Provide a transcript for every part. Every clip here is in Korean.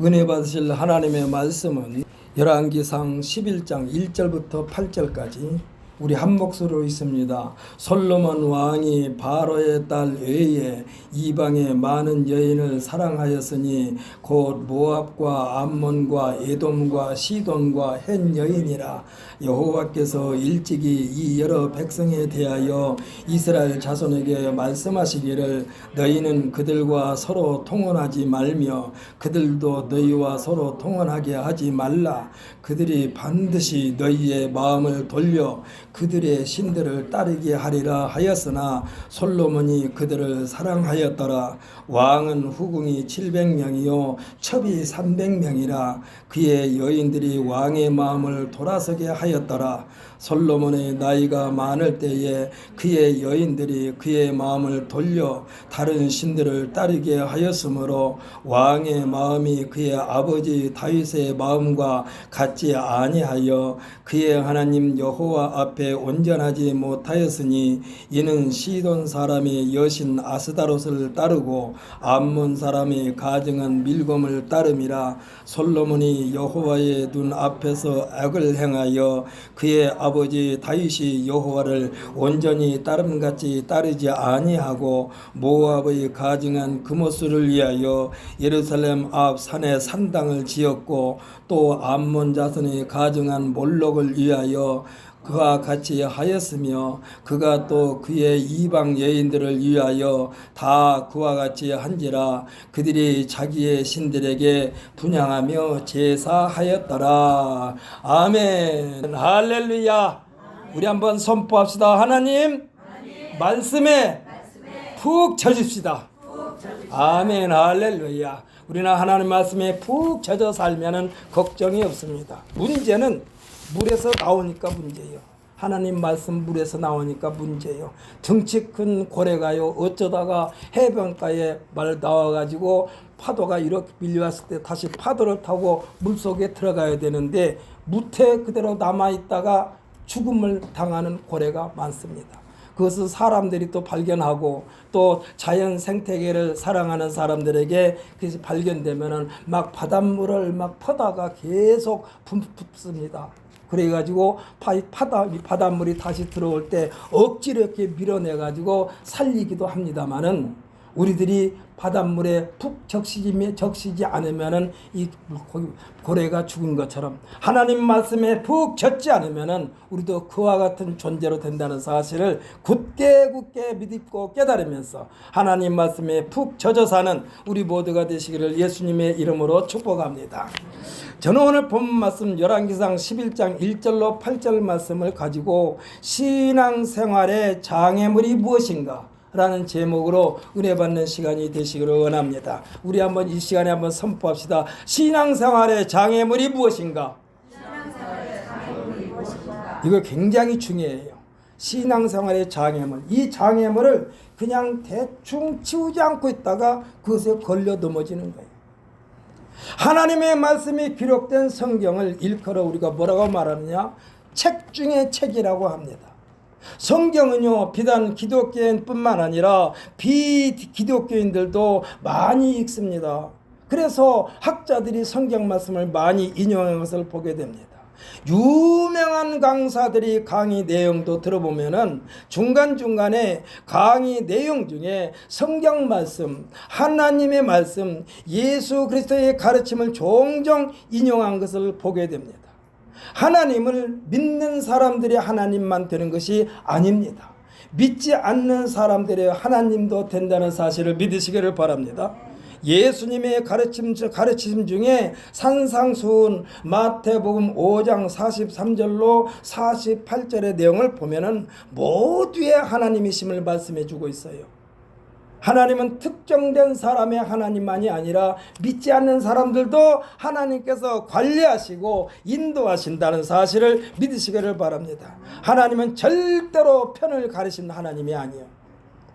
은혜 받으실 하나님의 말씀은 열왕기상 11장 1절부터 8절까지 우리 한 목소리로 있습니다. 솔로몬 왕이 바로의 딸 외에 이방의 많은 여인을 사랑하였으니 곧 모압과 암몬과 에돔과 시돈과 헷 여인이라. 여호와께서 일찍이 이 여러 백성에 대하여 이스라엘 자손에게 말씀하시기를 너희는 그들과 서로 통혼하지 말며 그들도 너희와 서로 통혼하게 하지 말라. 그들이 반드시 너희의 마음을 돌려 그들의 신들을 따르게 하리라 하였으나 솔로몬이 그들을 사랑하였더라. 왕은 후궁이 700명이요 첩이 300명이라. 그의 여인들이 왕의 마음을 돌아서게 하였더라. 솔로몬의 나이가 많을 때에 그의 여인들이 그의 마음을 돌려 다른 신들을 따르게 하였으므로 왕의 마음이 그의 아버지 다윗의 마음과 같지 아니하여 그의 하나님 여호와 앞에 온전하지 못하였으니 이는 시돈 사람이 여신 아스다롯을 따르고 암몬 사람이 가증한 밀곰을 따름이라. 솔로몬이 여호와의 눈 앞에서 악을 행하여 그의 아버지 다윗이 여호와를 온전히 따름같이 따르지 아니하고 모압의 가증한 그모스를 위하여 예루살렘 앞 산에 산당을 지었고 또 암몬 자손이 가증한 몰록을 위하여 그와 같이 하였으며 하였으며 또 그의 이방 여인들을 위하여 다 그와 같이 한지라. 그들이 자기의 신들에게 분향하며 제사하였더라. 아멘. 할렐루야. 우리 한번 선포합시다. 하나님 말씀에 푹 젖읍시다. 아멘. 할렐루야. 우리는 하나님 말씀에 푹 젖어 살면은 걱정이 없습니다. 문제는 물에서 나오니까 문제예요. 하나님 말씀 물에서 나오니까 문제예요. 덩치 큰 고래가요 어쩌다가 해변가에 나와가지고 파도가 이렇게 밀려왔을 때 다시 파도를 타고 물속에 들어가야 되는데 무태 그대로 남아있다가 죽음을 당하는 고래가 많습니다. 그것을 사람들이 또 발견하고 또 자연 생태계를 사랑하는 사람들에게 그것이 발견되면은 막 바닷물을 막 퍼다가 계속 붓습니다. 그래가지고 바닷물이 다시 들어올 때 억지로 이렇게 밀어내가지고 살리기도 합니다만은 우리들이 바닷물에 푹 적시지 않으면은 이 고래가 죽은 것처럼 하나님 말씀에 푹 젖지 않으면은 우리도 그와 같은 존재로 된다는 사실을 굳게 믿고 깨달으면서 하나님 말씀에 푹 젖어 사는 우리 모두가 되시기를 예수님의 이름으로 축복합니다. 저는 오늘 본 말씀 열왕기상 11장 1절로 8절 말씀을 가지고 신앙생활의 장애물이 무엇인가 라는 제목으로 은혜 받는 시간이 되시기를 원합니다. 우리 한번 이 시간에 한번 선포합시다. 신앙생활의 장애물이 무엇인가? 이거 굉장히 중요해요. 신앙생활의 장애물. 이 장애물을 그냥 대충 치우지 않고 있다가 그것에 걸려 넘어지는 거예요. 하나님의 말씀이 기록된 성경을 일컬어 우리가 뭐라고 말하느냐? 책 중에 책이라고 합니다. 성경은요 비단 기독교인뿐만 아니라 비기독교인들도 많이 읽습니다. 그래서 학자들이 성경 말씀을 많이 인용한 것을 보게 됩니다. 유명한 강사들이 강의 내용도 들어보면은 중간중간에 강의 내용 중에 성경 말씀, 하나님의 말씀, 예수 그리스도의 가르침을 종종 인용한 것을 보게 됩니다. 하나님을 믿는 사람들이 하나님만 되는 것이 아닙니다. 믿지 않는 사람들의 하나님도 된다는 사실을 믿으시기를 바랍니다. 예수님의 가르침 중에 산상수훈 마태복음 5장 43절로 48절의 내용을 보면은 모두의 하나님이심을 말씀해 주고 있어요. 하나님은 특정된 사람의 하나님만이 아니라 믿지 않는 사람들도 하나님께서 관리하시고 인도하신다는 사실을 믿으시기를 바랍니다. 하나님은 절대로 편을 가르치는 하나님이 아니에요.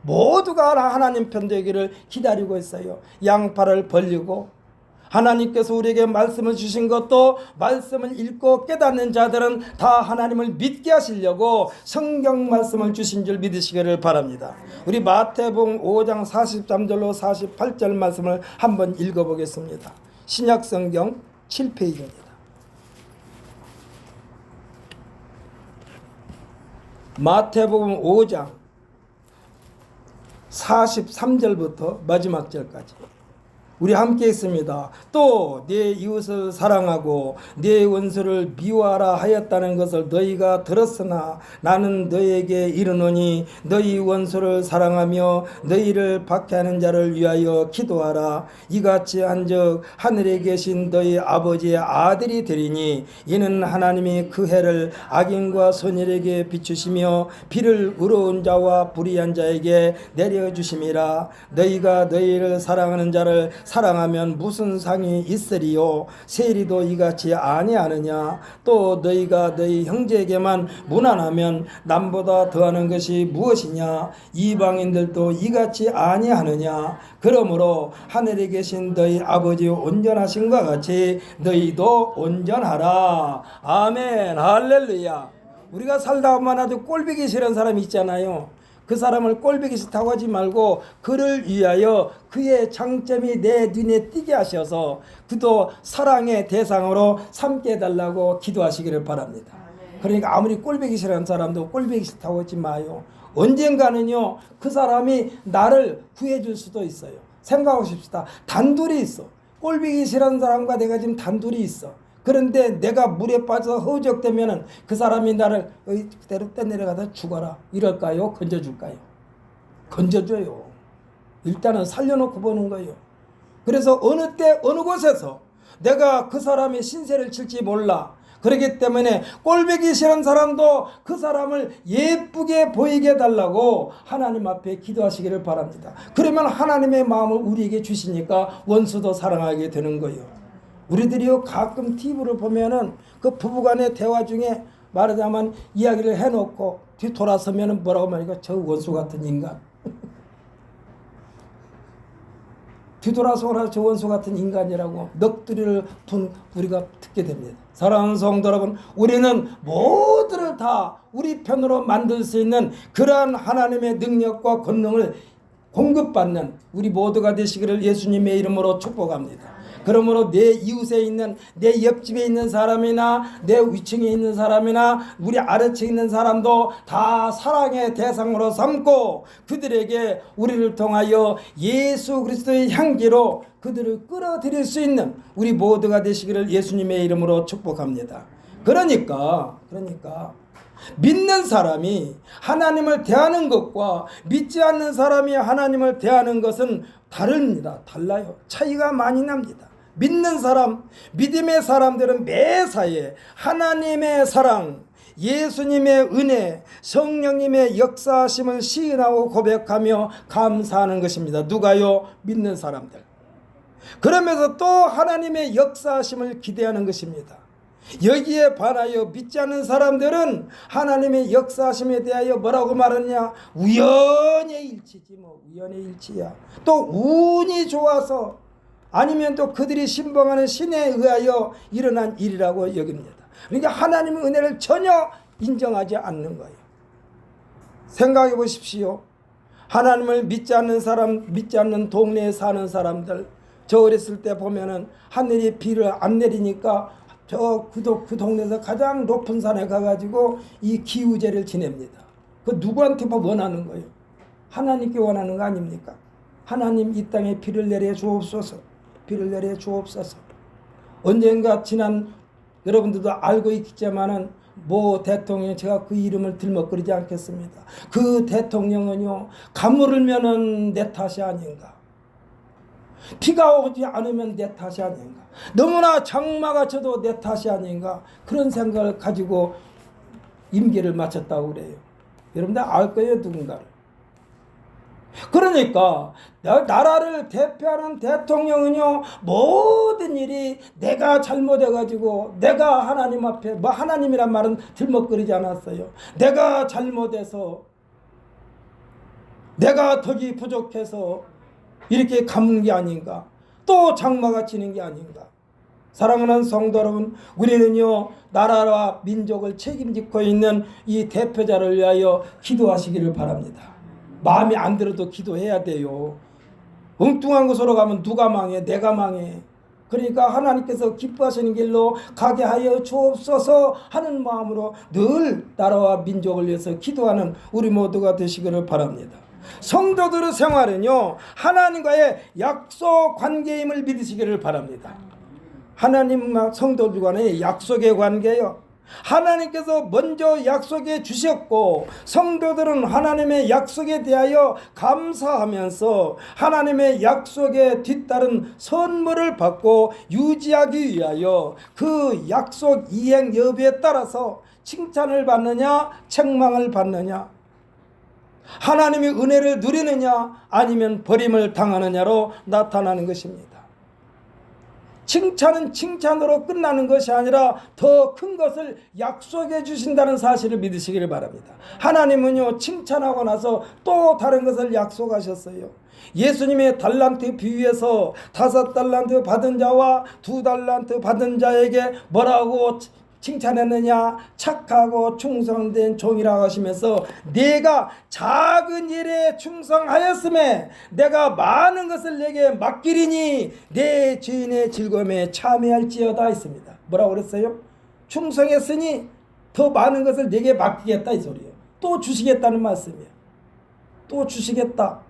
모두가 하나님 편 되기를 기다리고 있어요. 양팔을 벌리고 하나님께서 우리에게 말씀을 주신 것도 말씀을 읽고 깨닫는 자들은 다 하나님을 믿게 하시려고 성경 말씀을 주신 줄 믿으시기를 바랍니다. 우리 마태복음 5장 43절로 48절 말씀을 한번 읽어보겠습니다. 신약성경 7페이지입니다. 마태복음 5장 43절부터 마지막 절까지 우리 함께 있습니다. 또 내 이웃을 사랑하고 내 원수를 미워하라 하였다는 것을 너희가 들었으나 나는 너희에게 이르노니 너희 원수를 사랑하며 너희를 박해하는 자를 위하여 기도하라. 이같이 한즉 하늘에 계신 너희 아버지의 아들이 되리니 이는 하나님이 그 해를 악인과 선인에게 비추시며 비를 의로운 자와 불의한 자에게 내려주심이라. 너희가 너희를 사랑하는 자를 사랑하면 무슨 상이 있으리요? 세리도 이같이 아니하느냐? 또 너희가 너희 형제에게만 무난하면 남보다 더하는 것이 무엇이냐? 이방인들도 이같이 아니하느냐? 그러므로 하늘에 계신 너희 아버지 온전하신과 같이 너희도 온전하라. 아멘. 할렐루야. 우리가 살다 보면 아주 꼴보기 싫은 사람이 있잖아요. 그 사람을 꼴보기 싫다고 하지 말고 그를 위하여 그의 장점이 내 눈에 띄게 하셔서 그도 사랑의 대상으로 삼게 해달라고 기도하시기를 바랍니다. 그러니까 아무리 꼴보기 싫은 사람도 꼴보기 싫다고 하지 마요. 언젠가는요 그 사람이 나를 구해줄 수도 있어요. 생각하십시다. 단둘이 있어. 꼴보기 싫은 사람과 내가 지금 단둘이 있어. 그런데 내가 물에 빠져서 허우적대면은 그 사람이 나를 그대로 떼내려가다 죽어라 이럴까요? 건져줄까요? 건져줘요. 일단은 살려놓고 보는 거예요. 그래서 어느 때 어느 곳에서 내가 그 사람의 신세를 칠지 몰라. 그렇기 때문에 꼴보기 싫은 사람도 그 사람을 예쁘게 보이게 해달라고 하나님 앞에 기도하시기를 바랍니다. 그러면 하나님의 마음을 우리에게 주시니까 원수도 사랑하게 되는 거예요. 우리들이요 가끔 TV를 보면은 그 부부간의 대화 중에 말하자면 이야기를 해놓고 뒤돌아서면은 뭐라고 말하니까 저 원수 같은 인간. 뒤돌아서거나 저 원수 같은 인간이라고 넋두리를 둔 우리가 듣게 됩니다. 사랑하는 성도 여러분, 우리는 모두를 다 우리 편으로 만들 수 있는 그러한 하나님의 능력과 권능을 공급받는 우리 모두가 되시기를 예수님의 이름으로 축복합니다. 그러므로 내 이웃에 있는 내 옆집에 있는 사람이나 내 위층에 있는 사람이나 우리 아래층에 있는 사람도 다 사랑의 대상으로 삼고 그들에게 우리를 통하여 예수 그리스도의 향기로 그들을 끌어들일 수 있는 우리 모두가 되시기를 예수님의 이름으로 축복합니다. 그러니까 믿는 사람이 하나님을 대하는 것과 믿지 않는 사람이 하나님을 대하는 것은 다릅니다. 달라요. 차이가 많이 납니다. 믿는 사람, 믿음의 사람들은 매사에 하나님의 사랑, 예수님의 은혜, 성령님의 역사하심을 시인하고 고백하며 감사하는 것입니다. 누가요? 믿는 사람들. 그러면서 또 하나님의 역사하심을 기대하는 것입니다. 여기에 반하여 믿지 않는 사람들은 하나님의 역사하심에 대하여 뭐라고 말하냐? 우연의 일치지 뭐 우연의 일치야. 또 운이 좋아서 아니면 또 그들이 신봉하는 신에 의하여 일어난 일이라고 여깁니다. 그러니까 하나님의 은혜를 전혀 인정하지 않는 거예요. 생각해 보십시오. 하나님을 믿지 않는 사람, 믿지 않는 동네에 사는 사람들, 저 어렸을 때 보면은 하늘이 비를 안 내리니까 그 동네에서 가장 높은 산에 가가지고 이 기우제를 지냅니다. 그 누구한테 원하는 거예요? 하나님께 원하는 거 아닙니까? 하나님 이 땅에 비를 내려 주옵소서. 비를 내려 주옵소서. 언젠가 지난 여러분들도 알고 있겠지만은 모 대통령 제가 그 이름을 들먹거리지 않겠습니다. 그 대통령은요 가물으면은 내 탓이 아닌가. 비가 오지 않으면 내 탓이 아닌가. 너무나 장마가 쳐도 내 탓이 아닌가. 그런 생각을 가지고 임기를 마쳤다고 그래요. 여러분들 알 거예요 누군가를. 그러니까 나라를 대표하는 대통령은요 모든 일이 내가 잘못해가지고 내가 하나님 앞에 뭐 하나님이란 말은 들먹거리지 않았어요. 내가 잘못해서 내가 덕이 부족해서 이렇게 가문 게 아닌가. 또 장마가 치는 게 아닌가. 사랑하는 성도 여러분, 우리는요 나라와 민족을 책임지고 있는 이 대표자를 위하여 기도하시기를 바랍니다. 마음이 안 들어도 기도해야 돼요. 엉뚱한 곳으로 가면 누가 망해? 내가 망해. 그러니까 하나님께서 기뻐하시는 길로 가게 하여 주옵소서 하는 마음으로 늘 나라와 민족을 위해서 기도하는 우리 모두가 되시기를 바랍니다. 성도들의 생활은요, 하나님과의 약속 관계임을 믿으시기를 바랍니다. 하나님과 성도들 간의 약속의 관계요, 하나님께서 먼저 약속해 주셨고 성도들은 하나님의 약속에 대하여 감사하면서 하나님의 약속에 뒤따른 선물을 받고 유지하기 위하여 그 약속 이행 여부에 따라서 칭찬을 받느냐 책망을 받느냐, 하나님의 은혜를 누리느냐 아니면 버림을 당하느냐로 나타나는 것입니다. 칭찬은 칭찬으로 끝나는 것이 아니라 더 큰 것을 약속해 주신다는 사실을 믿으시기를 바랍니다. 하나님은요, 칭찬하고 나서 또 다른 것을 약속하셨어요. 예수님의 달란트 비유에서 5달란트 받은 자와 2달란트 받은 자에게 뭐라고 칭찬했느냐? 착하고 충성된 종이라고 하시면서 내가 작은 일에 충성하였음에 내가 많은 것을 내게 맡기리니 내 주인의 즐거움에 참여할지어다 했습니다. 뭐라고 그랬어요? 충성했으니 더 많은 것을 내게 맡기겠다 이 소리예요. 또 주시겠다는 말씀이에요. 또 주시겠다.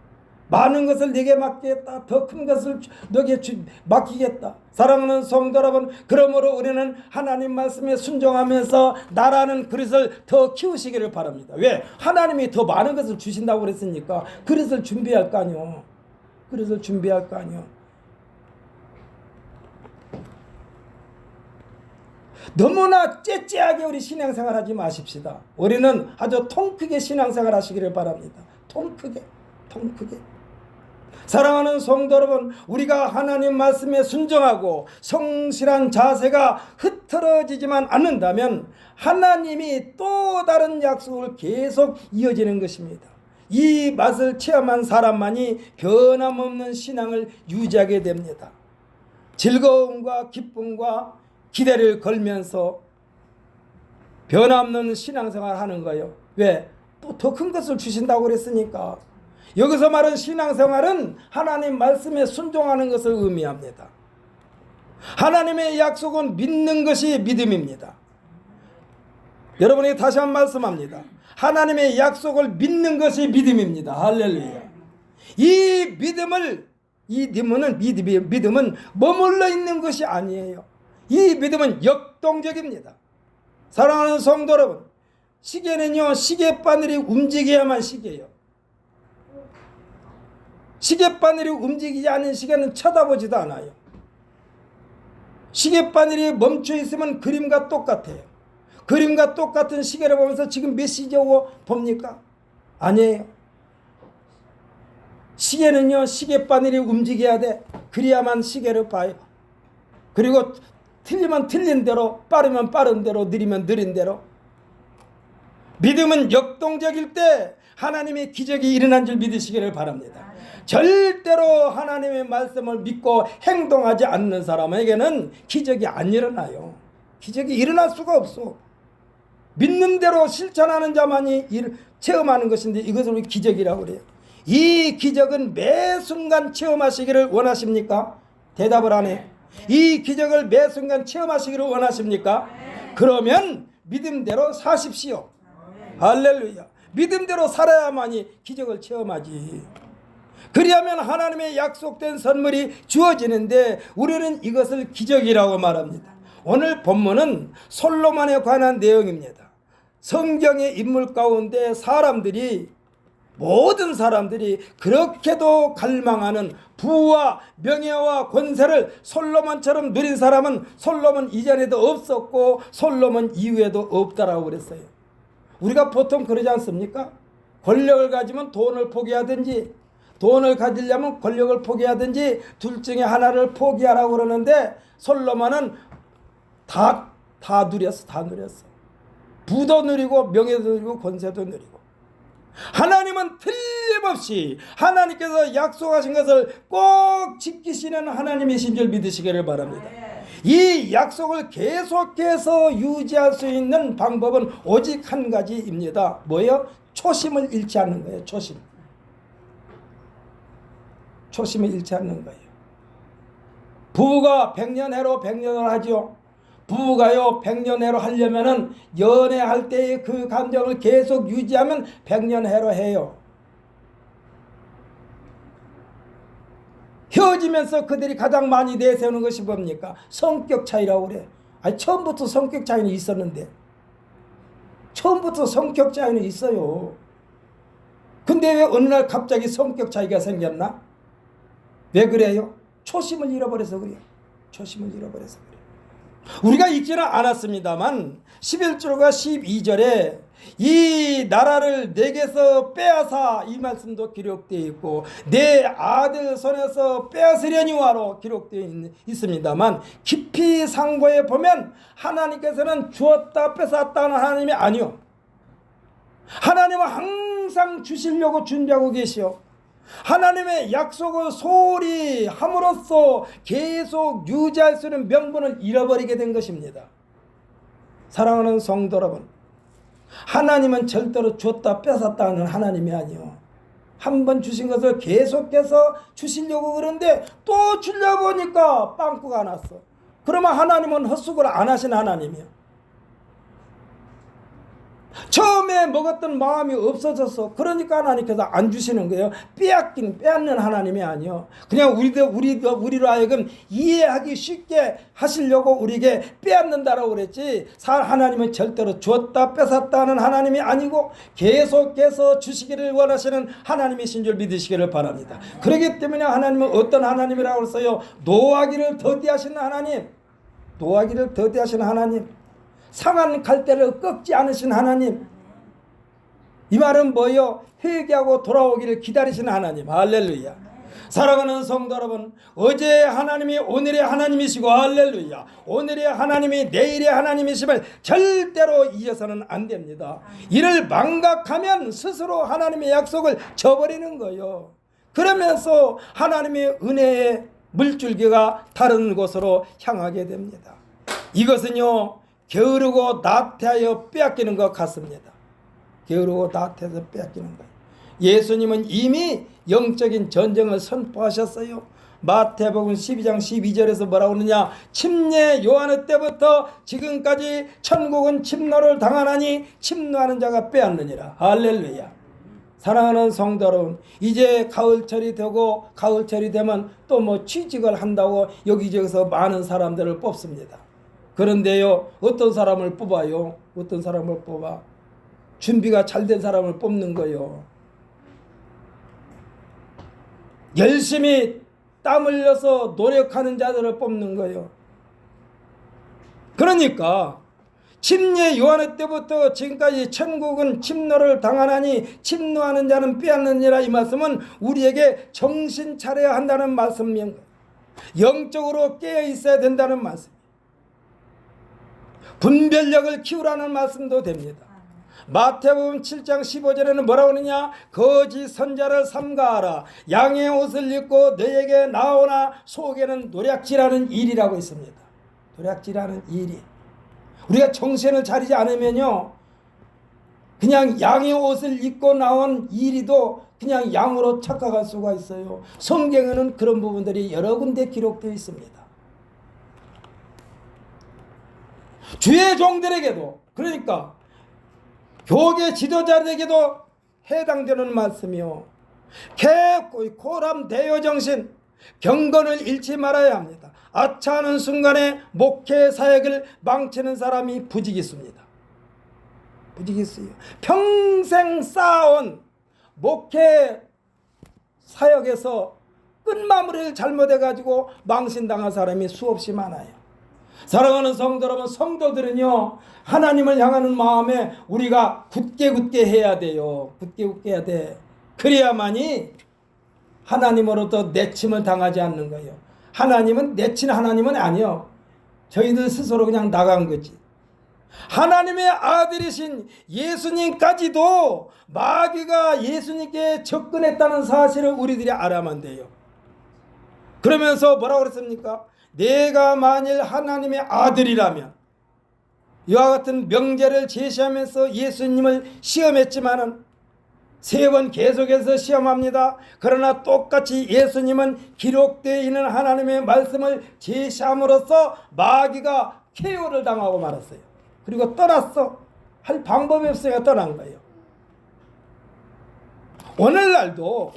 많은 것을 내게 맡기겠다. 더 큰 것을 너에게 맡기겠다. 사랑하는 성도 여러분, 그러므로 우리는 하나님 말씀에 순종하면서 나라는 그릇을 더 키우시기를 바랍니다. 왜? 하나님이 더 많은 것을 주신다고 그랬으니까 그릇을 준비할 거 아니요. 그릇을 준비할 거 아니요. 너무나 째째하게 우리 신앙생활 하지 마십시다. 우리는 아주 통 크게 신앙생활 하시기를 바랍니다. 통 크게. 사랑하는 성도 여러분, 우리가 하나님 말씀에 순종하고 성실한 자세가 흐트러지지만 않는다면 하나님이 또 다른 약속을 계속 이어지는 것입니다. 이 맛을 체험한 사람만이 변함없는 신앙을 유지하게 됩니다. 즐거움과 기쁨과 기대를 걸면서 변함없는 신앙생활을 하는 거예요. 왜? 또 더 큰 것을 주신다고 그랬으니까. 여기서 말하는 신앙생활은 하나님 말씀에 순종하는 것을 의미합니다. 하나님의 약속은 믿는 것이 믿음입니다. 여러분에게 다시 한번 말씀합니다. 하나님의 약속을 믿는 것이 믿음입니다. 할렐루야. 이 믿음은 머물러 있는 것이 아니에요. 이 믿음은 역동적입니다. 사랑하는 성도 여러분, 시계는요, 시계바늘이 움직여야만 시계예요. 시계바늘이 움직이지 않는 시계는 쳐다보지도 않아요. 시계바늘이 멈춰 있으면 그림과 똑같아요. 그림과 똑같은 시계를 보면서 지금 몇 시지 오고 봅니까? 아니에요. 시계는요, 시계바늘이 움직여야 돼. 그래야만 시계를 봐요. 그리고 틀리면 틀린 대로, 빠르면 빠른 대로, 느리면 느린 대로. 믿음은 역동적일 때 하나님의 기적이 일어난 줄 믿으시기를 바랍니다. 절대로 하나님의 말씀을 믿고 행동하지 않는 사람에게는 기적이 안 일어나요. 기적이 일어날 수가 없어. 믿는 대로 실천하는 자만이 체험하는 것인데 이것을 우리 기적이라고 그래요. 이 기적은 매 순간 체험하시기를 원하십니까? 대답을 안 해. 이 기적을 매 순간 체험하시기를 원하십니까? 그러면 믿음대로 사십시오. 할렐루야. 믿음대로 살아야만이 기적을 체험하지. 그리하면 하나님의 약속된 선물이 주어지는데 우리는 이것을 기적이라고 말합니다. 오늘 본문은 솔로몬에 관한 내용입니다. 성경의 인물 가운데 모든 사람들이 그렇게도 갈망하는 부와 명예와 권세를 솔로몬처럼 누린 사람은 솔로몬 이전에도 없었고 솔로몬 이후에도 없다라고 그랬어요. 우리가 보통 그러지 않습니까? 권력을 가지면 돈을 포기하든지 돈을 가지려면 권력을 포기하든지 둘 중에 하나를 포기하라고 그러는데 솔로몬은 다 누렸어. 부도 누리고 명예도 누리고 권세도 누리고. 하나님은 틀림없이 하나님께서 약속하신 것을 꼭 지키시는 하나님이신 줄 믿으시기를 바랍니다. 이 약속을 계속해서 유지할 수 있는 방법은 오직 한 가지입니다. 뭐예요? 초심을 잃지 않는 거예요. 초심을 잃지 않는 거예요. 부부가 백년해로 백년을 하죠. 부부가요 백년해로 하려면은 연애할 때의 그 감정을 계속 유지하면 백년해로 해요. 헤어지면서 그들이 가장 많이 내세우는 것이 뭡니까? 성격 차이라고 그래. 아니 처음부터 성격 차이는 있었는데, 처음부터 성격 차이는 있어요. 근데 왜 어느 날 갑자기 성격 차이가 생겼나? 왜 그래요? 초심을 잃어버려서 그래요. 초심을 잃어버려서 그래요. 우리가 읽지는 않았습니다만 11절과 12절에 이 나라를 내게서 빼앗아, 이 말씀도 기록되어 있고 내 아들 손에서 빼앗으려니와로 기록되어 있습니다만, 깊이 상고해 보면 하나님께서는 주었다 뺏었다는 하나님이 아니요, 하나님은 항상 주시려고 준비하고 계시오. 하나님의 약속을 소홀히 함으로써 계속 유지할 수 있는 명분을 잃어버리게 된 것입니다. 사랑하는 성도 여러분, 하나님은 절대로 줬다 뺏었다는 하나님이 아니요, 한 번 주신 것을 계속해서 주시려고 그러는데 또 주려고 보니까 빵꾸가 났어. 그러면 하나님은 헛수고를 안 하신 하나님이요. 처음에 먹었던 마음이 없어졌어. 그러니까 하나님께서 안 주시는 거예요. 빼앗는 하나님이 아니요, 그냥 우리로 하여금 이해하기 쉽게 하시려고 우리에게 빼앗는다라고 그랬지, 하나님은 절대로 줬다 뺏었다는 하나님이 아니고 계속해서 주시기를 원하시는 하나님이신 줄 믿으시기를 바랍니다. 그렇기 때문에 하나님은 어떤 하나님이라고 했어요? 노하기를 더디하시는 하나님, 노하기를 더디하시는 하나님, 상한 갈대를 꺾지 않으신 하나님. 이 말은 뭐예요? 회개하고 돌아오기를 기다리시는 하나님. 할렐루야. 사랑하는 성도 여러분, 어제 하나님이 오늘의 하나님이시고, 할렐루야, 오늘의 하나님이 내일의 하나님이심을 절대로 잊어서는 안 됩니다. 이를 망각하면 스스로 하나님의 약속을 저버리는 거예요. 그러면서 하나님의 은혜의 물줄기가 다른 곳으로 향하게 됩니다. 이것은요, 게으르고 나태하여 빼앗기는 것 같습니다. 게으르고 나태해서 빼앗기는 거예요. 예수님은 이미 영적인 전쟁을 선포하셨어요. 마태복음 12장 12절에서 뭐라고 하느냐? 침례 요한의 때부터 지금까지 천국은 침노를 당하나니 침노하는 자가 빼앗느니라. 할렐루야. 사랑하는 성도 여러분, 이제 가을철이 되고, 가을철이 되면 또 뭐 취직을 한다고 여기저기서 많은 사람들을 뽑습니다. 그런데요, 어떤 사람을 뽑아요? 어떤 사람을 뽑아? 준비가 잘 된 사람을 뽑는 거예요. 열심히 땀 흘려서 노력하는 자들을 뽑는 거예요. 그러니까 침례 요한의 때부터 지금까지 천국은 침노를 당하나니 침노하는 자는 빼앗느니라, 이 말씀은 우리에게 정신 차려야 한다는 말씀입니다. 영적으로 깨어 있어야 된다는 말씀, 분별력을 키우라는 말씀도 됩니다. 마태복음 7장 15절에는 뭐라고 하느냐? 거짓 선자를 삼가하라. 양의 옷을 입고 너에게 나오나 속에는 노략질하는 일이라고 있습니다. 노략질하는 일이. 우리가 정신을 차리지 않으면요, 그냥 양의 옷을 입고 나온 이리도 그냥 양으로 착각할 수가 있어요. 성경에는 그런 부분들이 여러 군데 기록되어 있습니다. 주의 종들에게도, 그러니까 교계 지도자들에게도 해당되는 말씀이요, 고람 대여 정신, 경건을 잃지 말아야 합니다. 아차하는 순간에 목회 사역을 망치는 사람이 부지기수입니다. 부지기수예요. 평생 쌓아온 목회 사역에서 끝마무리를 잘못해가지고 망신당한 사람이 수없이 많아요. 사랑하는 성도 여러분, 성도들은요, 하나님을 향하는 마음에 우리가 굳게 해야 돼요. 굳게 해야 돼. 그래야만이 하나님으로부터 내침을 당하지 않는 거예요. 하나님은 내친 하나님은 아니요, 저희들 스스로 그냥 나간 거지. 하나님의 아들이신 예수님까지도 마귀가 예수님께 접근했다는 사실을 우리들이 알아야만 돼요. 그러면서 뭐라고 그랬습니까? 내가 만일 하나님의 아들이라면, 이와 같은 명제를 제시하면서 예수님을 시험했지만은 3번 계속해서 시험합니다. 그러나 똑같이 예수님은 기록되어 있는 하나님의 말씀을 제시함으로써 마귀가 KO를 당하고 말았어요. 그리고 떠났어. 할 방법이 없으니까 떠난 거예요. 오늘날도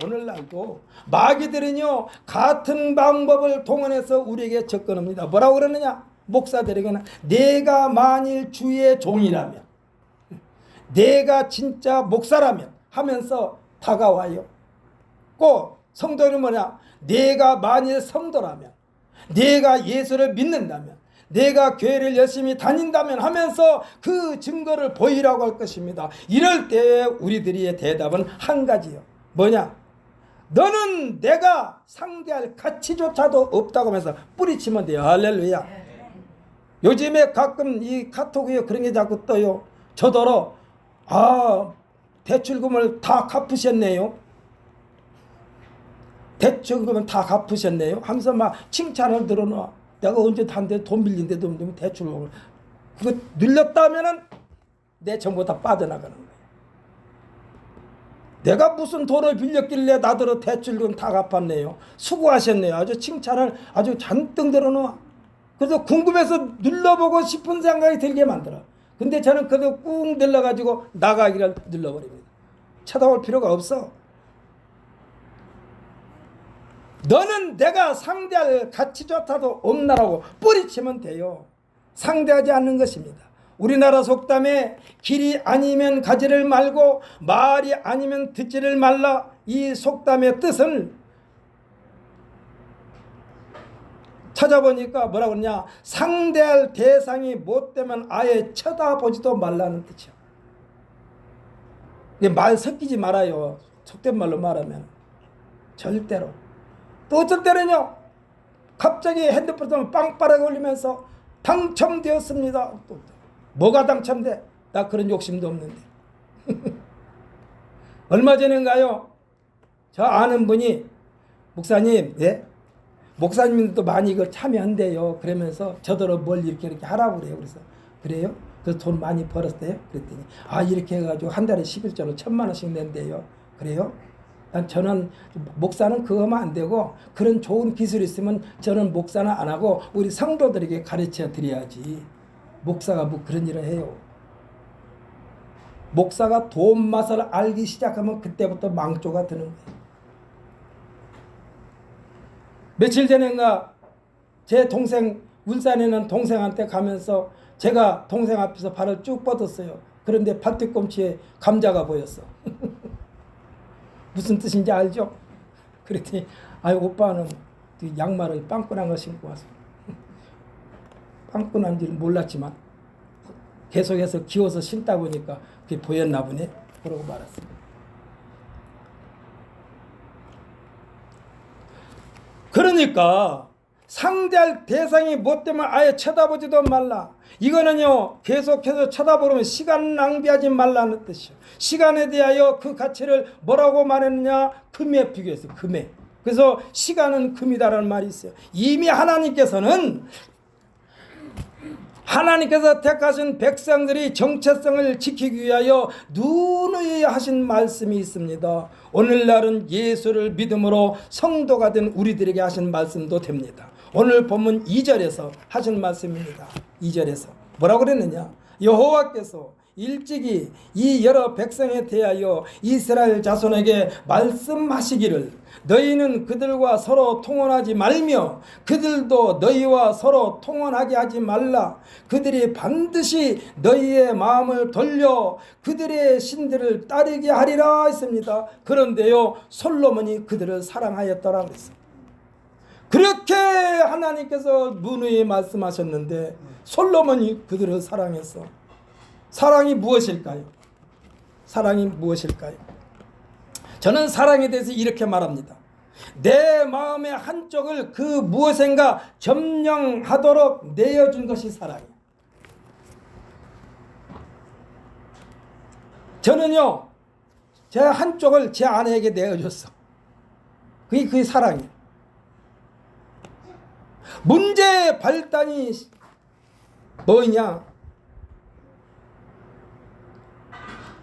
마귀들은요 같은 방법을 동원해서 우리에게 접근합니다. 뭐라고 그러느냐? 목사들에게는 내가 만일 주의 종이라면, 내가 진짜 목사라면 하면서 다가와요. 꼭 성도는 뭐냐? 내가 만일 성도라면, 내가 예수를 믿는다면, 내가 교회를 열심히 다닌다면 하면서 그 증거를 보이라고 할 것입니다. 이럴 때 우리들의 대답은 한 가지요. 뭐냐? 너는 내가 상대할 가치조차도 없다고 하면서 뿌리치면 돼요. 할렐루야. 요즘에 가끔 이 카톡에 그런 게 자꾸 떠요. 저더러 대출금을 다 갚으셨네요. 대출금을 다 갚으셨네요 하면서 막 칭찬을 들어놔. 내가 언제 단데 돈 빌린 데도 대출금을 그거 늘렸다면은 내 전부 다 빠져나가는 거예요. 내가 무슨 돈을 빌렸길래 나더러 대출금 다 갚았네요. 수고하셨네요. 아주 칭찬을 아주 잔뜩 들어놓아. 그래서 궁금해서 눌러보고 싶은 생각이 들게 만들어. 근데 저는 그래도 꾹 눌러가지고 나가기를 눌러버립니다. 쳐다볼 필요가 없어. 너는 내가 상대할 가치조차도 없나라고 뿌리치면 돼요. 상대하지 않는 것입니다. 우리나라 속담에 길이 아니면 가지를 말고 말이 아니면 듣지를 말라. 이 속담의 뜻은 찾아보니까 뭐라고 그러냐? 상대할 대상이 못되면 아예 쳐다보지도 말라는 뜻이야. 말 섞이지 말아요. 속된 말로 말하면 절대로. 또 어쩔 때는요 갑자기 핸드폰을 빵빠르게 올리면서 당첨되었습니다. 또 뭐가 당첨돼? 나 그런 욕심도 없는데. 얼마 전인가요 저 아는 분이 목사님, 예? 목사님도 많이 이걸 참여한대요. 그러면서 저더러 뭘 이렇게 하라고 그래요. 그래서 그래요? 그래서 돈 많이 벌었대요. 그랬더니 이렇게 해가지고 한 달에 11조로 1,000만 원씩 낸대요. 그래요? 저는 목사는 그거 하면 안 되고 그런 좋은 기술이 있으면 저는 목사는 안 하고 우리 성도들에게 가르쳐 드려야지. 목사가 뭐 그런 일을 해요. 목사가 돈 맛을 알기 시작하면 그때부터 망조가 드는 거예요. 며칠 전인가 제 동생 울산에 있는 동생한테 가면서 제가 동생 앞에서 발을 쭉 뻗었어요. 그런데 발 뒤꿈치에 감자가 보였어. 무슨 뜻인지 알죠? 그랬더니 오빠는 양말을 빵꾸난 거 신고 와서 빵꾸난 줄 몰랐지만 계속해서 기워서 신다 보니까 그게 보였나 보네. 그러고 말았어요. 그러니까 상대할 대상이 못되면 아예 쳐다보지도 말라. 이거는요 계속해서 쳐다보면 시간 낭비하지 말라는 뜻이요. 시간에 대하여 그 가치를 뭐라고 말했느냐? 금에 비교해서 금에. 그래서 시간은 금이다라는 말이 있어요. 이미 하나님께서 택하신 백성들이 정체성을 지키기 위하여 누누이 하신 말씀이 있습니다. 오늘날은 예수를 믿음으로 성도가 된 우리들에게 하신 말씀도 됩니다. 오늘 본문 2절에서 하신 말씀입니다. 2절에서 뭐라고 그랬느냐? 여호와께서 일찍이 이 여러 백성에 대하여 이스라엘 자손에게 말씀하시기를 너희는 그들과 서로 통혼하지 말며 그들도 너희와 서로 통혼하게 하지 말라. 그들이 반드시 너희의 마음을 돌려 그들의 신들을 따르게 하리라 했습니다. 그런데요 솔로몬이 그들을 사랑하였더라 그랬어요. 그렇게 하나님께서 누누이 말씀하셨는데 솔로몬이 그들을 사랑했어. 사랑이 무엇일까요? 사랑이 무엇일까요? 저는 사랑에 대해서 이렇게 말합니다. 내 마음의 한쪽을 그 무엇인가 점령하도록 내어준 것이 사랑이에요. 저는요 제 한쪽을 제 아내에게 내어줬어. 그게 사랑이에요. 문제의 발단이 뭐냐?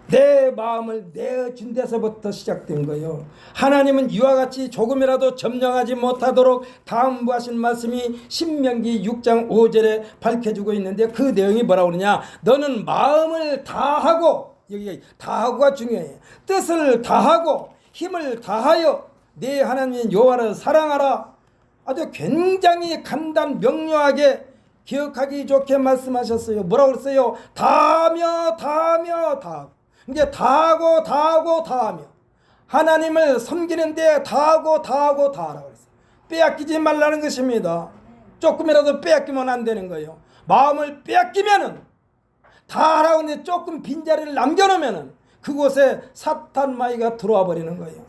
내 마음을 내어준 데서부터 시작된 거예요. 하나님은 이와 같이 조금이라도 점령하지 못하도록 당부하신 말씀이 신명기 6장 5절에 밝혀주고 있는데, 그 내용이 뭐라고 그러냐, 너는 마음을 다하고, 여기 다하고가 중요해요. 뜻을 다하고 힘을 다하여 내 하나님 여호와를 사랑하라. 아주 굉장히 간단 명료하게 기억하기 좋게 말씀하셨어요. 뭐라고 그랬어요? 다하며 다하며 다하고. 이게 다하고 다하고 다하며, 하나님을 섬기는데 다하고 다하고 다하라고 했어요. 빼앗기지 말라는 것입니다. 조금이라도 빼앗기면 안 되는 거예요. 마음을 빼앗기면은, 다하라고 했는데 조금 빈자리를 남겨놓으면은 그곳에 사탄 마귀가 들어와 버리는 거예요.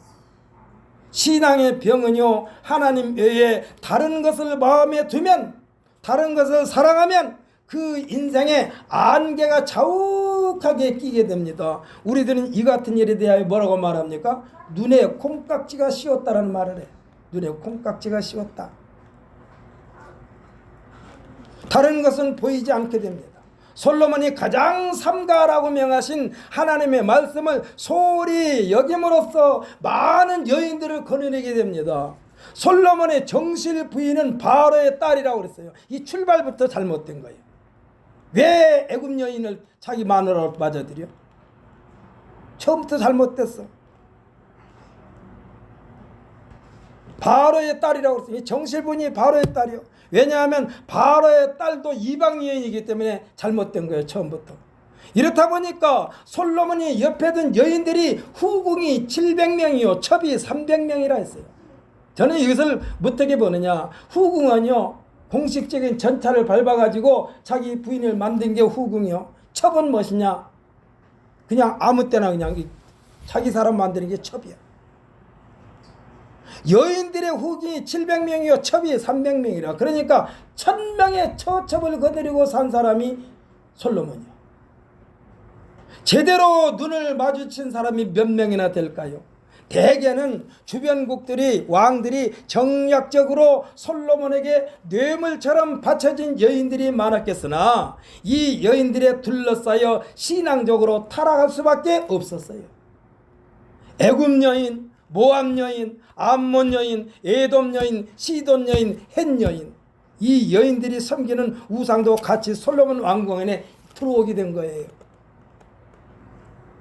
신앙의 병은요, 하나님 외에 다른 것을 마음에 두면, 다른 것을 사랑하면 그 인생에 안개가 자욱하게 끼게 됩니다. 우리들은 이 같은 일에 대하여 뭐라고 말합니까? 눈에 콩깍지가 씌웠다라는 말을 해. 눈에 콩깍지가 씌웠다. 다른 것은 보이지 않게 됩니다. 솔로몬이 가장 삼가라고 명하신 하나님의 말씀을 소홀히 여김으로써 많은 여인들을 거느리게 됩니다. 솔로몬의 정실 부인은 바로의 딸이라고 그랬어요. 이 출발부터 잘못된 거예요. 왜 애굽 여인을 자기 마누라로 맞아들여? 처음부터 잘못됐어. 바로의 딸이라고 그랬어요. 정실 부인이 바로의 딸이요. 왜냐하면 바로의 딸도 이방 여인이기 때문에 잘못된 거예요. 처음부터. 이렇다 보니까 솔로몬이 옆에 둔 여인들이 후궁이 700명이요 첩이 300명이라 했어요. 저는 이것을 어떻게 보느냐, 후궁은요 공식적인 전차를 밟아가지고 자기 부인을 만든 게 후궁이요, 첩은 무엇이냐, 그냥 아무 때나 그냥 자기 사람 만드는 게 첩이야. 여인들의 후궁이 700명이요 첩이 300명이라. 그러니까 1000명의 처첩을 거느리고 산 사람이 솔로몬이요. 제대로 눈을 마주친 사람이 몇 명이나 될까요? 대개는 주변국들이, 왕들이 정략적으로 솔로몬에게 뇌물처럼 바쳐진 여인들이 많았겠으나 이 여인들에 둘러싸여 신앙적으로 타락할 수밖에 없었어요. 애굽 여인, 모압 여인, 암몬 여인, 에돔 여인, 시돈 여인, 헷 여인, 이 여인들이 섬기는 우상도 같이 솔로몬 왕궁에 들어오게 된 거예요.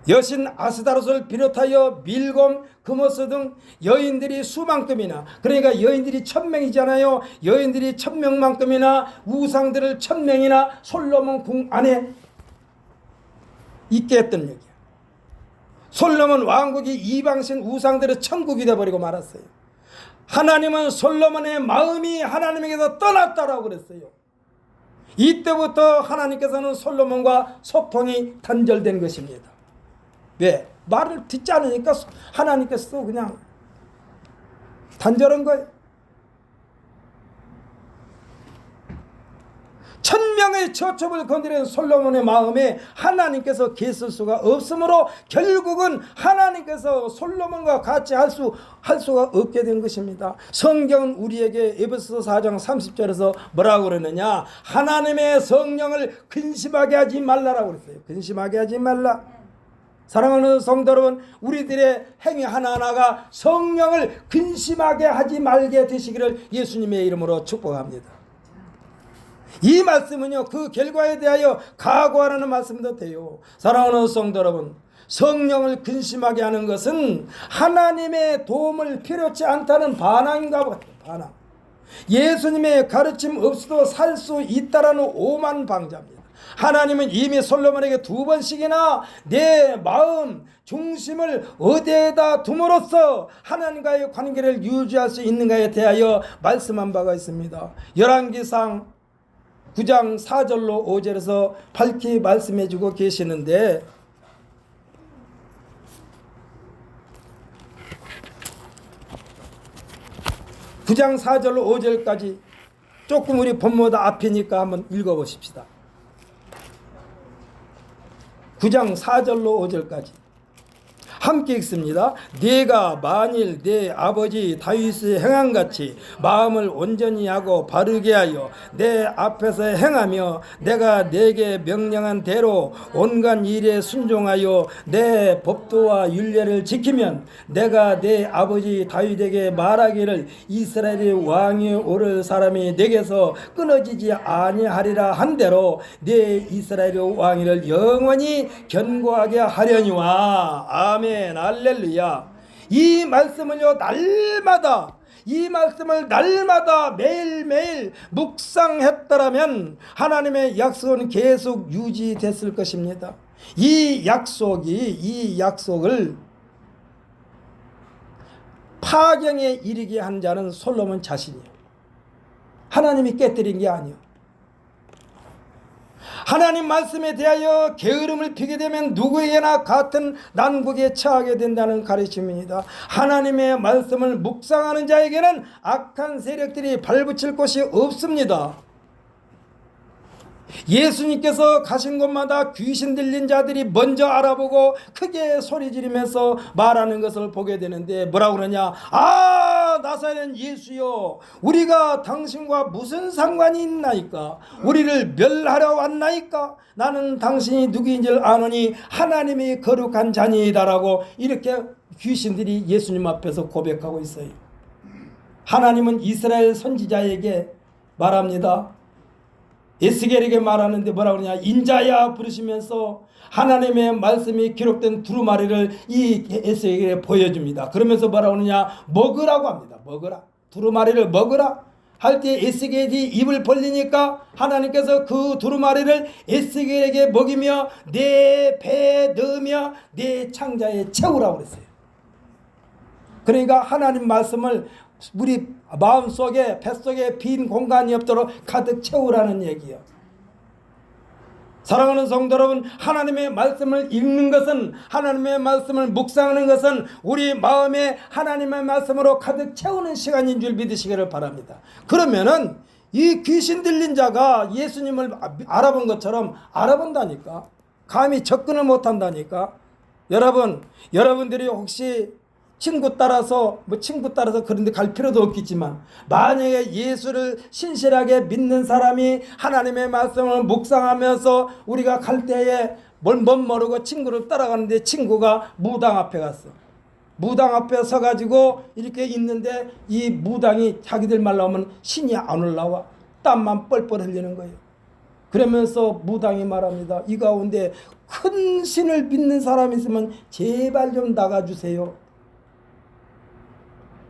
여신 아스다롯을 비롯하여 밀곰, 금오스 등 여인들이 수만큼이나, 그러니까 여인들이 1000명이잖아요. 여인들이 1000명만큼이나 우상들을 1000명이나 솔로몬 궁 안에 있게 했던 얘기야. 솔로몬 왕국이 이방신 우상들의 천국이 되어버리고 말았어요. 하나님은 솔로몬의 마음이 하나님에게서 떠났다라고 그랬어요. 이때부터 하나님께서는 솔로몬과 소통이 단절된 것입니다. 왜? 말을 듣지 않으니까 하나님께서 그냥 단절한 거예요. 1000명의 처첩을 건드린 솔로몬의 마음에 하나님께서 계실 수가 없으므로 결국은 하나님께서 솔로몬과 같이 할 수가 없게 된 것입니다. 성경은 우리에게 에베소서 4장 30절에서 뭐라고 그러느냐, 하나님의 성령을 근심하게 하지 말라라고 그랬어요. 근심하게 하지 말라. 사랑하는 성도 여러분, 우리들의 행위 하나하나가 성령을 근심하게 하지 말게 되시기를 예수님의 이름으로 축복합니다. 이 말씀은요, 그 결과에 대하여 각오하라는 말씀도 돼요. 사랑하는 성도 여러분, 성령을 근심하게 하는 것은 하나님의 도움을 필요치 않다는 반항인가 같아요. 반항. 예수님의 가르침 없이도 살 수 있다라는 오만방자입니다. 하나님은 이미 솔로몬에게 2번씩이나 내 마음 중심을 어디에다 둠으로써 하나님과의 관계를 유지할 수 있는가에 대하여 말씀한 바가 있습니다. 열왕기상 9장 4절로 5절에서 밝히 말씀해 주고 계시는데, (9장 4절로 5절까지) 조금 우리 본보다 앞이니까 한번 읽어보십시다. 9장 4절로 5절까지. 함께 읽습니다. 네가 만일 내 아버지 다윗의 행함같이 마음을 온전히 하고 바르게 하여 내 앞에서 행하며 내가 내게 명령한 대로 온갖 일에 순종하여 내 법도와 율례를 지키면 내가 내 아버지 다윗에게 말하기를 이스라엘의 왕이 오를 사람이 내게서 끊어지지 아니하리라 한 대로 내 이스라엘의 왕위를 영원히 견고하게 하려니와. 아멘. 할렐루야. 이 말씀을요, 이 말씀을 날마다 매일매일 묵상했더라면 하나님의 약속은 계속 유지됐을 것입니다. 이 약속을 파경에 이르게 한 자는 솔로몬 자신이에요. 하나님이 깨뜨린 게 아니에요. 하나님 말씀에 대하여 게으름을 피게 되면 누구에게나 같은 난국에 처하게 된다는 가르침입니다. 하나님의 말씀을 묵상하는 자에게는 악한 세력들이 발붙일 곳이 없습니다. 예수님께서 가신 곳마다 귀신 들린 자들이 먼저 알아보고 크게 소리 지르면서 말하는 것을 보게 되는데 뭐라고 그러냐? 아, 나사렛 예수여, 우리가 당신과 무슨 상관이 있나이까? 우리를 멸하려 왔나이까? 나는 당신이 누구인 줄 아노니 하나님이 거룩한 자니이다라고 이렇게 귀신들이 예수님 앞에서 고백하고 있어요. 하나님은 이스라엘 선지자에게 말합니다. 에스겔에게 말하는데 뭐라고 그러냐? 인자야 부르시면서 하나님의 말씀이 기록된 두루마리를 이 에스겔에게 보여줍니다. 그러면서 뭐라고 그러냐? 먹으라고 합니다. 먹으라. 두루마리를 먹으라 할 때 에스겔이 입을 벌리니까 하나님께서 그 두루마리를 에스겔에게 먹이며 내 배에 넣으며 내 창자에 채우라고 그랬어요. 그러니까 하나님 말씀을 우리 마음속에 뱃속에 빈 공간이 없도록 가득 채우라는 얘기예요. 사랑하는 성도 여러분, 하나님의 말씀을 읽는 것은, 하나님의 말씀을 묵상하는 것은 우리 마음에 하나님의 말씀으로 가득 채우는 시간인 줄 믿으시기를 바랍니다. 그러면은 이 귀신 들린 자가 예수님을 알아본 것처럼 알아본다니까. 감히 접근을 못한다니까. 여러분들이 혹시 친구 따라서 그런데 갈 필요도 없겠지만 만약에 예수를 신실하게 믿는 사람이 하나님의 말씀을 묵상하면서 우리가 갈 때에 못 모르고 친구를 따라가는데 친구가 무당 앞에 갔어. 무당 앞에 서가지고 이렇게 있는데 이 무당이 자기들 말 나오면 신이 안 올라와. 땀만 뻘뻘 흘리는 거예요. 그러면서 무당이 말합니다. 이 가운데 큰 신을 믿는 사람이 있으면 제발 좀 나가주세요.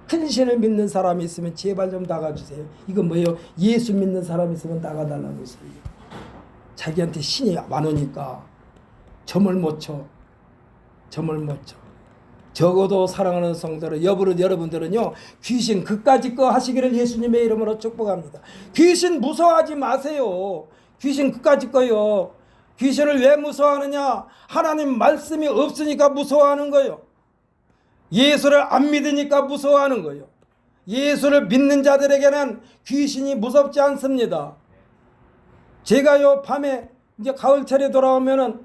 큰 신을 믿는 사람이 있으면 제발 좀 나가주세요. 이건 뭐예요? 예수 믿는 사람이 있으면 나가달라는 것이에요. 자기한테 신이 많으니까 점을 못 쳐. 적어도 사랑하는 성도들, 여러분들은요, 귀신 그까짓 거 하시기를 예수님의 이름으로 축복합니다. 귀신 무서워하지 마세요. 귀신 그까짓 거요. 귀신을 왜 무서워하느냐? 하나님 말씀이 없으니까 무서워하는 거예요. 예수를 안 믿으니까 무서워하는 거예요. 예수를 믿는 자들에게는 귀신이 무섭지 않습니다. 제가요, 밤에 이제 가을철에 돌아오면은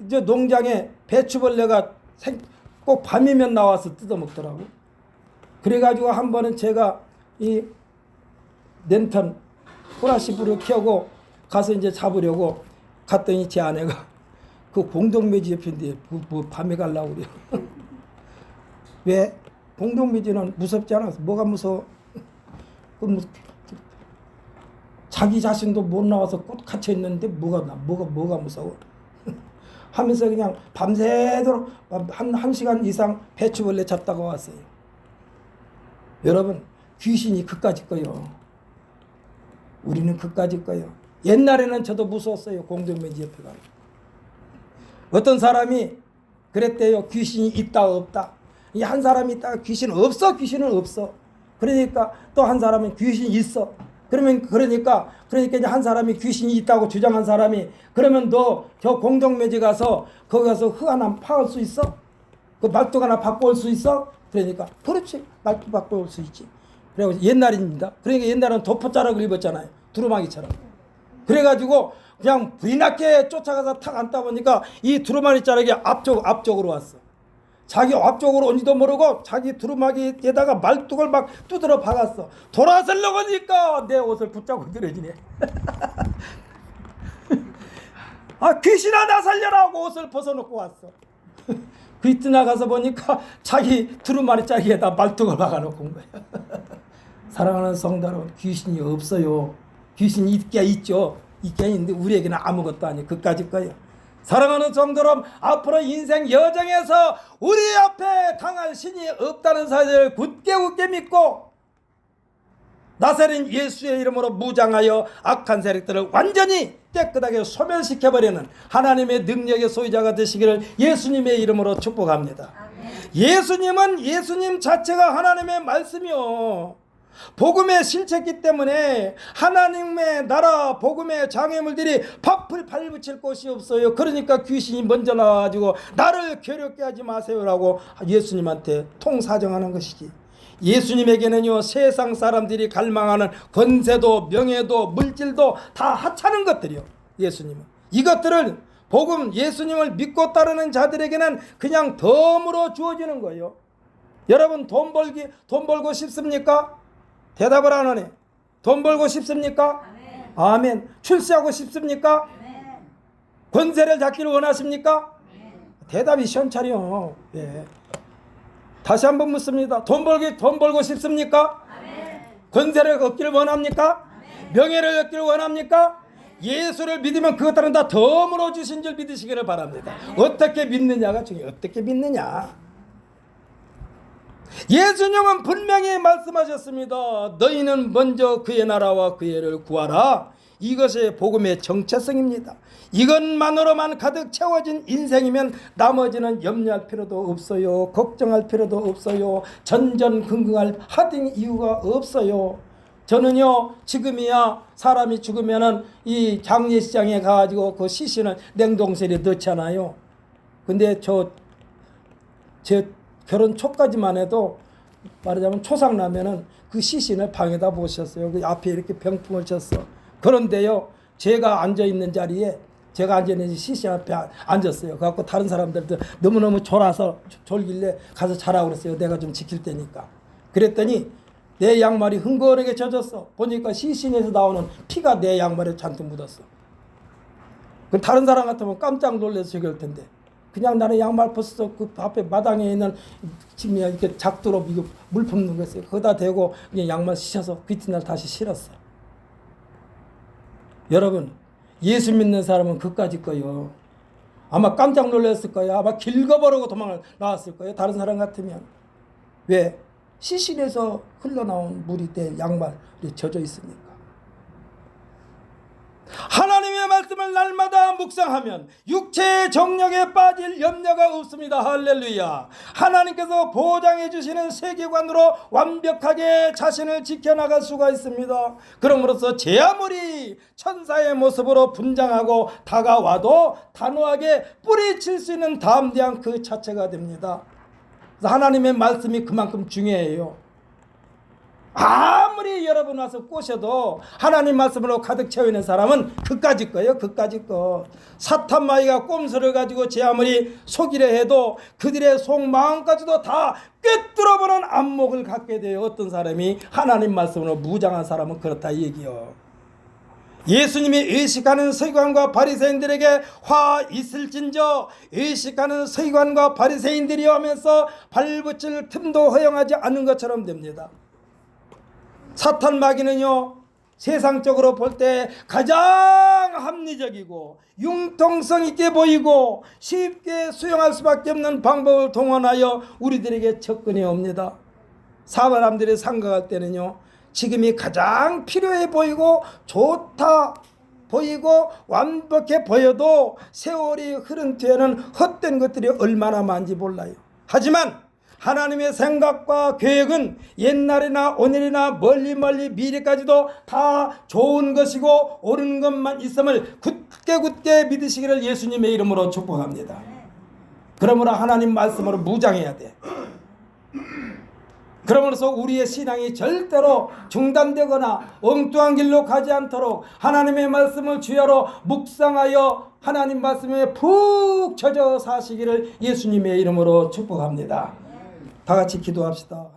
이제 농장에 배추벌레가 꼭 밤이면 나와서 뜯어먹더라고. 그래가지고 한 번은 제가 이 랜턴 후라시 불을 켜고 가서 이제 잡으려고 갔더니 제 아내가 그 공동묘지 옆인데 뭐 밤에 가려고 그래요. 왜? 공동묘지는 무섭지 않아서. 뭐가 무서워? 자기 자신도 못 나와서 꼭 갇혀 있는데 뭐가 무서워? 하면서 그냥 밤새도록 한 시간 이상 배추벌레 잡다가 왔어요. 여러분, 귀신이 그까짓 거요. 우리는 그까짓 거요. 옛날에는 저도 무서웠어요. 공동묘지 옆에 가면. 어떤 사람이 그랬대요. 귀신이 있다 없다. 이 한 사람이 있다가 귀신은 없어. 귀신은 없어. 그러니까 또 한 사람은 귀신이 있어. 그러니까 이제 한 사람이 귀신이 있다고 주장한 사람이, 그러면 너 저 공동묘지 가서 거기 가서 흙 하나 파올 수 있어? 그 말뚝 하나 바꿔 올 수 있어? 그러니까 그렇지, 말뚝 바꿔 올 수 있지. 그래서 옛날입니다. 그러니까 옛날은 도포자락을 입었잖아요. 두루마기처럼. 그래가지고 그냥 부인하게 쫓아가서 탁 앉다 보니까 이 두루마기 자락이 앞쪽으로 왔어. 자기 앞쪽으로 온지도 모르고 자기 두루마기에다가 말뚝을 막 두드려 박았어. 돌아서려고 하니까 내 옷을 붙잡고 늘어지네. 아, 귀신아 나 살려라고 옷을 벗어놓고 왔어. 그 이튿날 가서 보니까 자기 두루마리짜리에다 말뚝을 박아놓고 온 거야. 사랑하는 성도 여러분, 귀신이 없어요. 귀신이 있게 있죠. 있게 있는데 우리에게는 아무것도 아니에요. 그까짓 거예요. 사랑하는 성도 여러분, 앞으로 인생 여정에서 우리 앞에 당할 신이 없다는 사실을 굳게 믿고 나사렛 예수의 이름으로 무장하여 악한 세력들을 완전히 깨끗하게 소멸시켜버리는 하나님의 능력의 소유자가 되시기를 예수님의 이름으로 축복합니다. 예수님은 예수님 자체가 하나님의 말씀이요, 복음의 실체이기 때문에 하나님의 나라 복음의 장애물들이 밥을 발붙일 곳이 없어요. 그러니까 귀신이 먼저 나와가지고 나를 괴롭게 하지 마세요라고 예수님한테 통사정하는 것이지. 예수님에게는요, 세상 사람들이 갈망하는 권세도 명예도 물질도 다 하찮은 것들이요. 예수님은 이것들을 복음 예수님을 믿고 따르는 자들에게는 그냥 덤으로 주어지는 거예요. 여러분 돈 벌고 싶습니까? 대답을 안 하네. 돈 벌고 싶습니까? 아멘. 아멘. 출세하고 싶습니까? 아멘. 권세를 잡기를 원하십니까? 아멘. 대답이 시원찮아요. 예. 다시 한번 묻습니다. 돈 벌고 싶습니까? 아멘. 권세를 얻기를 원합니까? 아멘. 명예를 얻기를 원합니까? 예수를 믿으면 그것들은 다 덤으로 주신 줄 믿으시기를 바랍니다. 아멘. 어떻게 믿느냐가 중요해요. 어떻게 믿느냐. 예수님은 분명히 말씀하셨습니다. 너희는 먼저 그의 나라와 그의 의를 구하라. 이것이 복음의 정체성입니다. 이것만으로만 가득 채워진 인생이면 나머지는 염려할 필요도 없어요. 걱정할 필요도 없어요. 전전긍긍할 하등 이유가 없어요. 저는요, 지금이야 사람이 죽으면은 이 장례시장에 가가지고 그 시신을 냉동실에 넣잖아요. 근데 제 결혼 초까지만 해도 말하자면 초상나면은 그 시신을 방에다 모셨어요. 그 앞에 이렇게 병풍을 쳤어. 그런데요, 제가 앉아있는 자리에 제가 앉아있는 시신 앞에 앉았어요. 그래갖고 다른 사람들도 너무너무 졸길래 가서 자라고 그랬어요. 내가 좀 지킬 테니까. 그랬더니 내 양말이 흥건하게 젖었어. 보니까 시신에서 나오는 피가 내 양말에 잔뜩 묻었어. 그 다른 사람 같으면 깜짝 놀라서 저기 할 텐데, 그냥 나는 양말 벗어서 그 앞에 마당에 있는 짐이 이렇게 작도록 이거 물 붓는 거였어요. 거기다 대고 그냥 양말 씻어서 그 이튿날 다시 실었어. 여러분, 예수 믿는 사람은 그까짓 거요. 아마 깜짝 놀랐을 거예요. 아마 길거버리고 도망을 나왔을 거예요. 다른 사람 같으면. 왜? 시신에서 흘러나온 물이 내 양말에 젖어 있으니까. 하나님의 말씀을 날마다 묵상하면 육체의 정력에 빠질 염려가 없습니다. 할렐루야. 하나님께서 보장해 주시는 세계관으로 완벽하게 자신을 지켜나갈 수가 있습니다. 그러므로서 제 아무리 천사의 모습으로 분장하고 다가와도 단호하게 뿌리칠 수 있는 담대한 그 자체가 됩니다. 그래서 하나님의 말씀이 그만큼 중요해요. 아무리 여러분 와서 꼬셔도 하나님 말씀으로 가득 채워 있는 사람은 그까짓 거예요. 그까짓 거. 사탄 마귀가 꼼수를 가지고 제 아무리 속이려 해도 그들의 속마음까지도 다 꿰뚫어보는 안목을 갖게 돼요. 어떤 사람이 하나님 말씀으로 무장한 사람은 그렇다 이 얘기요. 예수님이 의식하는 서기관과 바리새인들에게 화 있을진저 의식하는 서기관과 바리새인들이 하면서 발붙일 틈도 허용하지 않는 것처럼 됩니다. 사탄 마귀는요, 세상적으로 볼 때 가장 합리적이고 융통성 있게 보이고 쉽게 수용할 수밖에 없는 방법을 동원하여 우리들에게 접근해 옵니다. 사람들이 생각할 때는요, 지금이 가장 필요해 보이고 좋다 보이고 완벽해 보여도 세월이 흐른 뒤에는 헛된 것들이 얼마나 많은지 몰라요. 하지만 하나님의 생각과 계획은 옛날이나 오늘이나 멀리 미래까지도 다 좋은 것이고 옳은 것만 있음을 굳게 믿으시기를 예수님의 이름으로 축복합니다. 그러므로 하나님 말씀으로 무장해야 돼. 그러므로서 우리의 신앙이 절대로 중단되거나 엉뚱한 길로 가지 않도록 하나님의 말씀을 주야로 묵상하여 하나님 말씀에 푹 젖어 사시기를 예수님의 이름으로 축복합니다. 다 같이 기도합시다.